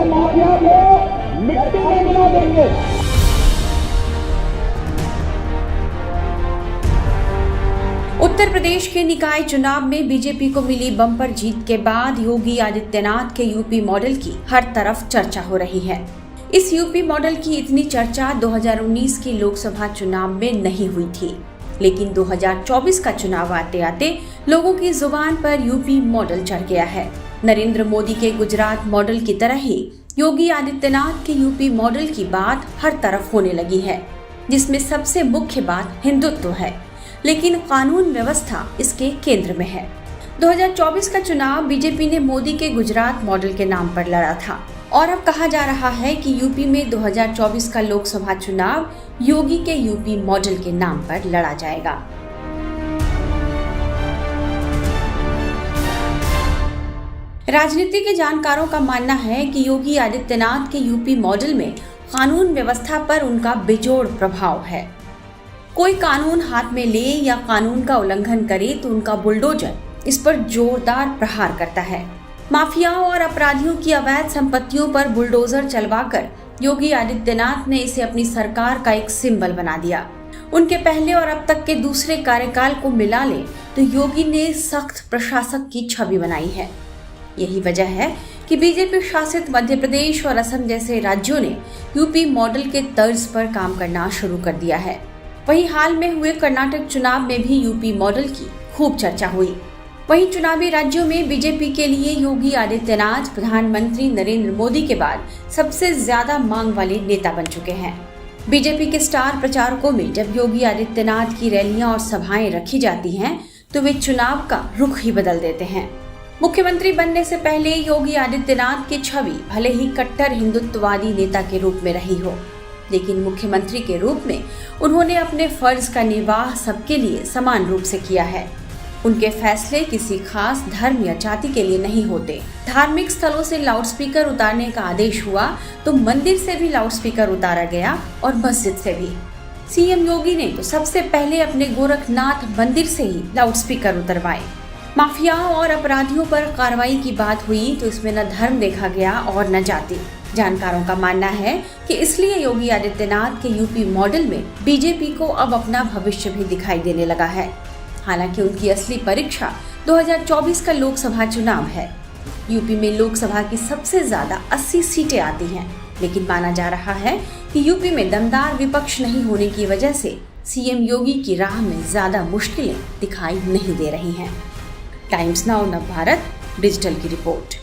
Mafia को मिट्टी में मिला देंगे। उत्तर प्रदेश के निकाय चुनाव में बीजेपी को मिली बम्पर जीत के बाद योगी आदित्यनाथ के यूपी मॉडल की हर तरफ चर्चा हो रही है। इस यूपी मॉडल की इतनी चर्चा 2019 की लोकसभा चुनाव में नहीं हुई थी, लेकिन 2024 का चुनाव आते आते लोगों की जुबान पर यूपी मॉडल चढ़ गया है। नरेंद्र मोदी के गुजरात मॉडल की तरह ही योगी आदित्यनाथ के यूपी मॉडल की बात हर तरफ होने लगी है, जिसमें सबसे मुख्य बात हिंदुत्व है, लेकिन कानून व्यवस्था इसके केंद्र में है। 2024 का चुनाव बीजेपी ने मोदी के गुजरात मॉडल के नाम पर लड़ा था और अब कहा जा रहा है कि यूपी में 2024 का लोकसभा चुनाव योगी के यूपी मॉडल के नाम पर लड़ा जाएगा। राजनीति के जानकारों का मानना है कि योगी आदित्यनाथ के यूपी मॉडल में कानून व्यवस्था पर उनका बेजोड़ प्रभाव है। कोई कानून हाथ में ले या कानून का उल्लंघन करे तो उनका बुलडोजर इस पर जोरदार प्रहार करता है। माफियाओं और अपराधियों की अवैध संपत्तियों पर बुलडोजर चलवाकर योगी आदित्यनाथ ने इसे अपनी सरकार का एक सिंबल बना दिया। उनके पहले और अब तक के दूसरे कार्यकाल को मिला ले तो योगी ने सख्त प्रशासक की छवि बनाई है। यही वजह है कि बीजेपी शासित मध्य प्रदेश और असम जैसे राज्यों ने यूपी मॉडल के तर्ज पर काम करना शुरू कर दिया है। वहीं हाल में हुए कर्नाटक चुनाव में भी यूपी मॉडल की खूब चर्चा हुई। वहीं चुनावी राज्यों में बीजेपी के लिए योगी आदित्यनाथ प्रधानमंत्री नरेंद्र मोदी के बाद सबसे ज्यादा मांग वाले नेता बन चुके हैं। बीजेपी के स्टार प्रचारकों में जब योगी आदित्यनाथ की रैलियां और सभाएं रखी जाती हैं, तो वे चुनाव का रुख ही बदल देते हैं। मुख्यमंत्री बनने से पहले योगी आदित्यनाथ की छवि भले ही कट्टर हिंदुत्ववादी नेता के रूप में रही हो, लेकिन मुख्यमंत्री के रूप में उन्होंने अपने फर्ज का निर्वाह सबके लिए समान रूप से किया है। उनके फैसले किसी खास धर्म या जाति के लिए नहीं होते। धार्मिक स्थलों से लाउडस्पीकर उतारने का आदेश हुआ तो मंदिर से भी लाउडस्पीकर उतारा गया और मस्जिद से भी। सीएम योगी ने तो सबसे पहले अपने गोरखनाथ मंदिर से ही लाउडस्पीकर उतरवाए। माफियाओं और अपराधियों पर कार्रवाई की बात हुई तो इसमें न धर्म देखा गया और न जाति। जानकारों का मानना है कि इसलिए योगी आदित्यनाथ के यूपी मॉडल में बीजेपी को अब अपना भविष्य भी दिखाई देने लगा है। हालांकि उनकी असली परीक्षा 2024 का लोकसभा चुनाव है। यूपी में लोकसभा की सबसे ज्यादा 80 सीटें आती हैं, लेकिन माना जा रहा है कि यूपी में दमदार विपक्ष नहीं होने की वजह से सीएम योगी की राह में ज्यादा मुश्किलें दिखाई नहीं दे रही हैं। टाइम्स नाउ नव भारत डिजिटल की रिपोर्ट।